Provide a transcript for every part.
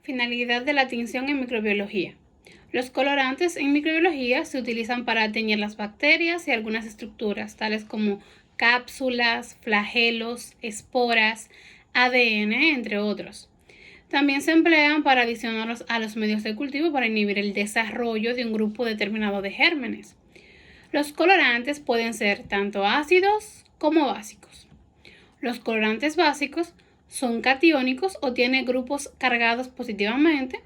Finalidad de la tinción en microbiología. Los colorantes en microbiología se utilizan para teñir las bacterias y algunas estructuras, tales como cápsulas, flagelos, esporas, ADN, entre otros. También se emplean para adicionarlos a los medios de cultivo para inhibir el desarrollo de un grupo determinado de gérmenes. Los colorantes pueden ser tanto ácidos como básicos. Los colorantes básicos son catiónicos o tienen grupos cargados positivamente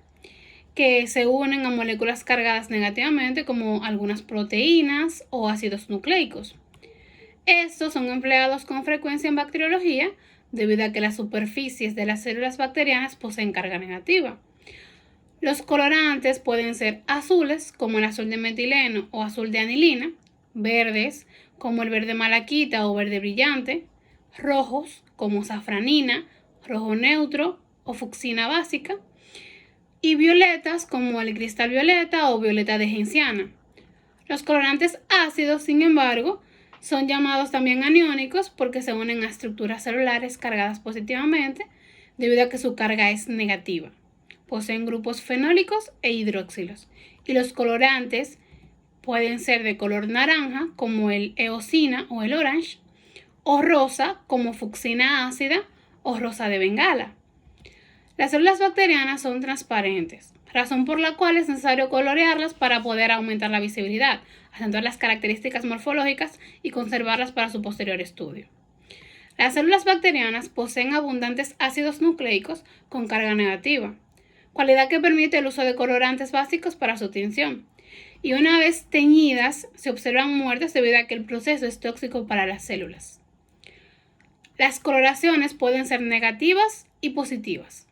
que se unen a moléculas cargadas negativamente como algunas proteínas o ácidos nucleicos. Estos son empleados con frecuencia en bacteriología debido a que las superficies de las células bacterianas poseen carga negativa. Los colorantes pueden ser azules, como el azul de metileno o azul de anilina, verdes, como el verde malaquita o verde brillante, rojos, como safranina, rojo neutro o fucsina básica, y violetas, como el cristal violeta o violeta de genciana. Los colorantes ácidos, sin embargo, son llamados también aniónicos porque se unen a estructuras celulares cargadas positivamente debido a que su carga es negativa. Poseen grupos fenólicos e hidroxilos. Y los colorantes pueden ser de color naranja, como el eosina o el orange, o rosa, como fucsina ácida o rosa de Bengala. Las células bacterianas son transparentes, razón por la cual es necesario colorearlas para poder aumentar la visibilidad, acentuar las características morfológicas y conservarlas para su posterior estudio. Las células bacterianas poseen abundantes ácidos nucleicos con carga negativa, cualidad que permite el uso de colorantes básicos para su tinción. Y una vez teñidas, se observan muertes debido a que el proceso es tóxico para las células. Las coloraciones pueden ser negativas y positivas.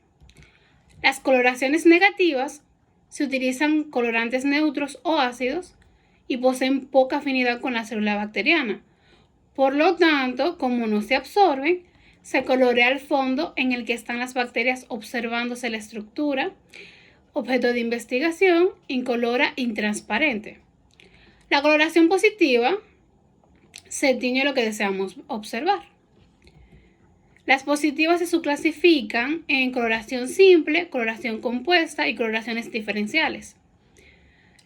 Las coloraciones negativas se utilizan colorantes neutros o ácidos y poseen poca afinidad con la célula bacteriana. Por lo tanto, como no se absorben, se colorea el fondo en el que están las bacterias observándose la estructura, objeto de investigación, incolora, intransparente. La coloración positiva se tiñe lo que deseamos observar. Las positivas se subclasifican en coloración simple, coloración compuesta y coloraciones diferenciales.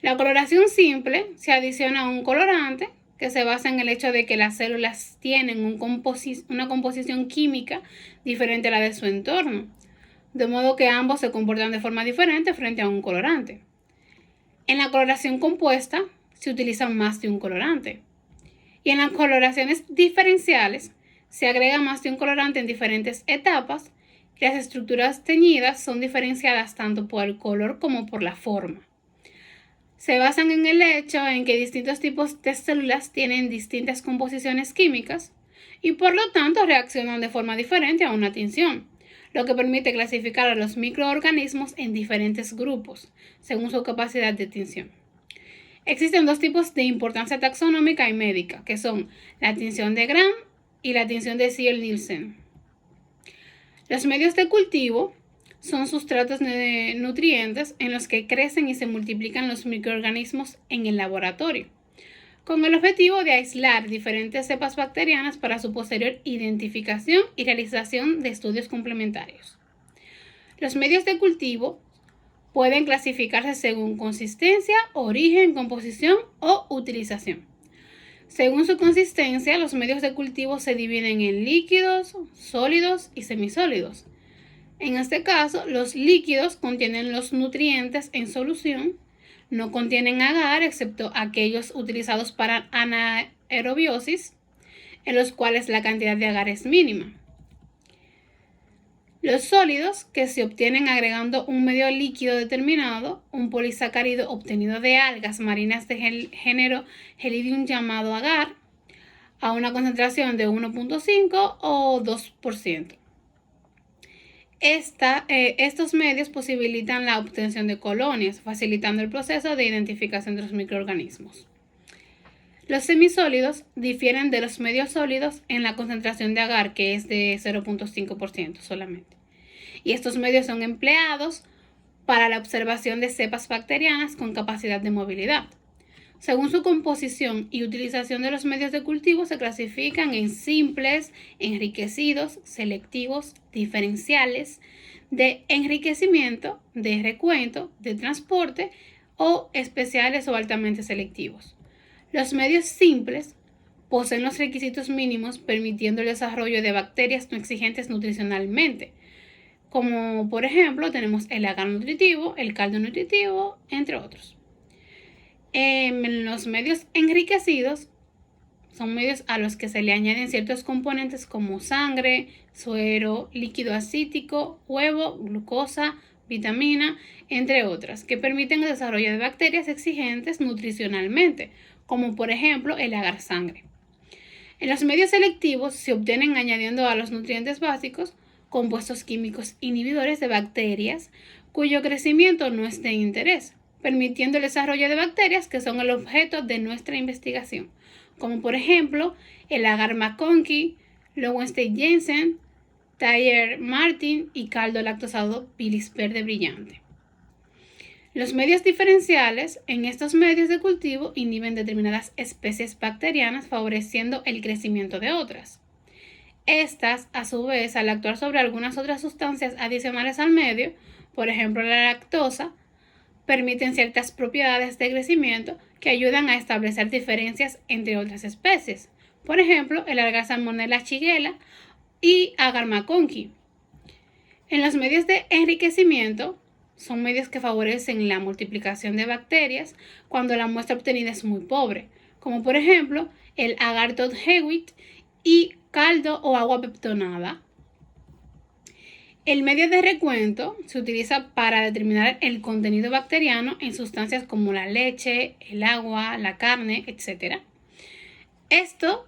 La coloración simple se adiciona a un colorante que se basa en el hecho de que las células tienen una composición química diferente a la de su entorno, de modo que ambos se comportan de forma diferente frente a un colorante. En la coloración compuesta se utilizan más de un colorante. Y en las coloraciones diferenciales se agrega más de un colorante en diferentes etapas y las estructuras teñidas son diferenciadas tanto por el color como por la forma. Se basan en el hecho en que distintos tipos de células tienen distintas composiciones químicas y por lo tanto reaccionan de forma diferente a una tinción, lo que permite clasificar a los microorganismos en diferentes grupos según su capacidad de tinción. Existen dos tipos de importancia taxonómica y médica, que son la tinción de Gram y la tinción de Ziehl-Neelsen. Los medios de cultivo son sustratos de nutrientes en los que crecen y se multiplican los microorganismos en el laboratorio, con el objetivo de aislar diferentes cepas bacterianas para su posterior identificación y realización de estudios complementarios. Los medios de cultivo pueden clasificarse según consistencia, origen, composición o utilización. Según su consistencia, los medios de cultivo se dividen en líquidos, sólidos y semisólidos. En este caso, los líquidos contienen los nutrientes en solución, no contienen agar excepto aquellos utilizados para anaerobiosis, en los cuales la cantidad de agar es mínima. Los sólidos, que se obtienen agregando un medio líquido determinado, un polisacárido obtenido de algas marinas de género Helidium llamado agar, a una concentración de 1.5 o 2%. Estos medios posibilitan la obtención de colonias, facilitando el proceso de identificación de los microorganismos. Los semisólidos difieren de los medios sólidos en la concentración de agar, que es de 0.5% solamente. Y estos medios son empleados para la observación de cepas bacterianas con capacidad de movilidad. Según su composición y utilización de los medios de cultivo, se clasifican en simples, enriquecidos, selectivos, diferenciales, de enriquecimiento, de recuento, de transporte o especiales o altamente selectivos. Los medios simples poseen los requisitos mínimos permitiendo el desarrollo de bacterias no exigentes nutricionalmente, como por ejemplo tenemos el agar nutritivo, el caldo nutritivo, entre otros. Los medios enriquecidos son medios a los que se le añaden ciertos componentes como sangre, suero, líquido acítico, huevo, glucosa, vitamina, entre otras, que permiten el desarrollo de bacterias exigentes nutricionalmente, como por ejemplo el agar sangre. En los medios selectivos se obtienen añadiendo a los nutrientes básicos compuestos químicos inhibidores de bacterias cuyo crecimiento no es de interés, permitiendo el desarrollo de bacterias que son el objeto de nuestra investigación, como por ejemplo el agar McConkey, Lowenstein-Jensen, Thayer-Martin y caldo lactosado bilis verde brillante. Los medios diferenciales en estos medios de cultivo inhiben determinadas especies bacterianas favoreciendo el crecimiento de otras. Estas, a su vez, al actuar sobre algunas otras sustancias adicionales al medio, por ejemplo la lactosa, permiten ciertas propiedades de crecimiento que ayudan a establecer diferencias entre otras especies, por ejemplo el agar Salmonella shigella y agar McConkey. En los medios de enriquecimiento son medios que favorecen la multiplicación de bacterias cuando la muestra obtenida es muy pobre, como por ejemplo el agar Todd-Hewitt y caldo o agua peptonada. El medio de recuento se utiliza para determinar el contenido bacteriano en sustancias como la leche, el agua, la carne, etc. Esto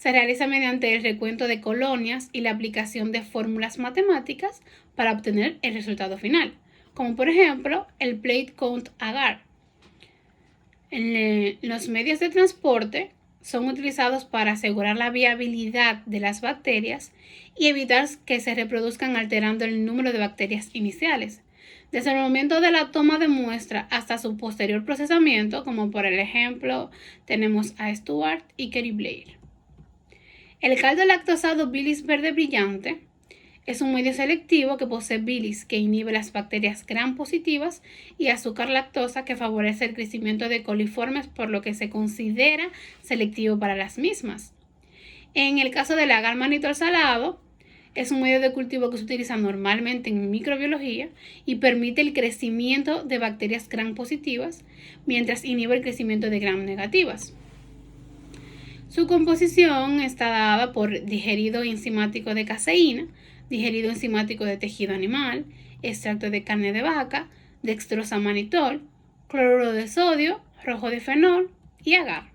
se realiza mediante el recuento de colonias y la aplicación de fórmulas matemáticas para obtener el resultado final, como por ejemplo el plate count agar. Los medios de transporte son utilizados para asegurar la viabilidad de las bacterias y evitar que se reproduzcan alterando el número de bacterias iniciales, desde el momento de la toma de muestra hasta su posterior procesamiento, como por ejemplo tenemos a Stuart y Kerry Blair. El caldo lactosado bilis verde brillante es un medio selectivo que posee bilis que inhibe las bacterias gram positivas y azúcar lactosa que favorece el crecimiento de coliformes, por lo que se considera selectivo para las mismas. En el caso del agar mannitol salado, es un medio de cultivo que se utiliza normalmente en microbiología y permite el crecimiento de bacterias gram positivas mientras inhibe el crecimiento de gram negativas. Su composición está dada por digerido enzimático de caseína, digerido enzimático de tejido animal, extracto de carne de vaca, dextrosa mannitol, cloruro de sodio, rojo de fenol y agar.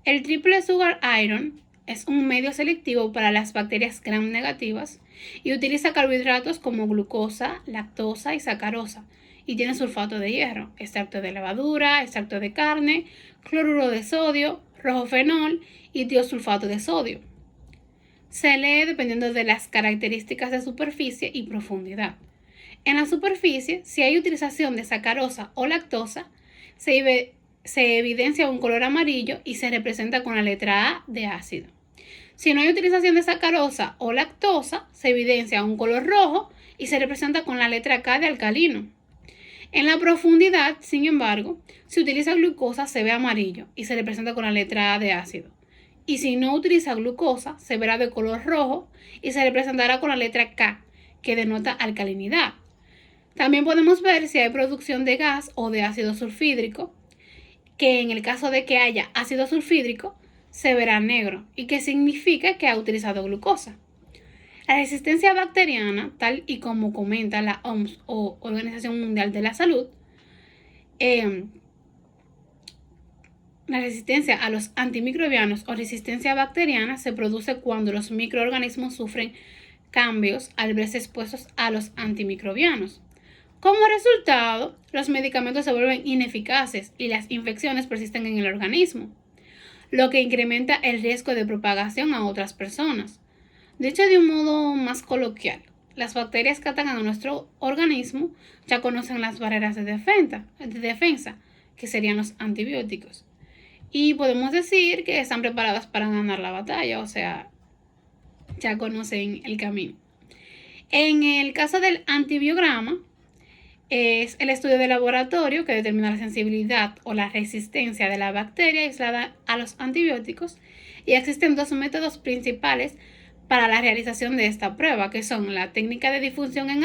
El triple sugar iron es un medio selectivo para las bacterias gram negativas y utiliza carbohidratos como glucosa, lactosa y sacarosa y tiene sulfato de hierro, extracto de levadura, extracto de carne, cloruro de sodio, rojo fenol y tiosulfato de sodio. Se lee dependiendo de las características de superficie y profundidad. En la superficie, si hay utilización de sacarosa o lactosa, se evidencia un color amarillo y se representa con la letra A de ácido. Si no hay utilización de sacarosa o lactosa, se evidencia un color rojo y se representa con la letra K de alcalino. En la profundidad, sin embargo, si utiliza glucosa se ve amarillo y se representa con la letra A de ácido. Y si no utiliza glucosa, se verá de color rojo y se representará con la letra K, que denota alcalinidad. También podemos ver si hay producción de gas o de ácido sulfídrico, que en el caso de que haya ácido sulfídrico, se verá negro y que significa que ha utilizado glucosa. La resistencia bacteriana, tal y como comenta la OMS o Organización Mundial de la Salud, la resistencia a los antimicrobianos o resistencia bacteriana se produce cuando los microorganismos sufren cambios al verse expuestos a los antimicrobianos. Como resultado, los medicamentos se vuelven ineficaces y las infecciones persisten en el organismo, lo que incrementa el riesgo de propagación a otras personas. Dicho de un modo más coloquial, las bacterias que atacan a nuestro organismo ya conocen las barreras de defensa que serían los antibióticos. Y podemos decir que están preparadas para ganar la batalla, o sea, ya conocen el camino. En el caso del antibiograma, es el estudio de laboratorio que determina la sensibilidad o la resistencia de la bacteria aislada a los antibióticos, y existen dos métodos principales para la realización de esta prueba, que son la técnica de difusión en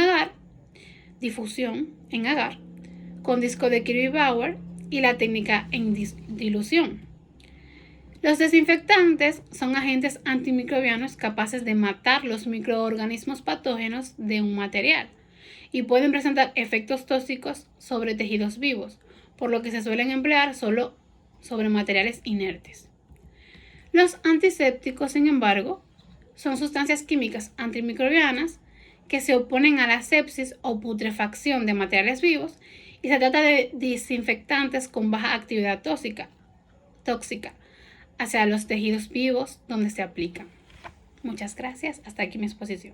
agar con disco de Kirby-Bauer y la técnica en dilución. Los desinfectantes son agentes antimicrobianos capaces de matar los microorganismos patógenos de un material y pueden presentar efectos tóxicos sobre tejidos vivos, por lo que se suelen emplear solo sobre materiales inertes. Los antisépticos, sin embargo, son sustancias químicas antimicrobianas que se oponen a la sepsis o putrefacción de materiales vivos, y se trata de desinfectantes con baja actividad tóxica hacia los tejidos vivos donde se aplican. Muchas gracias. Hasta aquí mi exposición.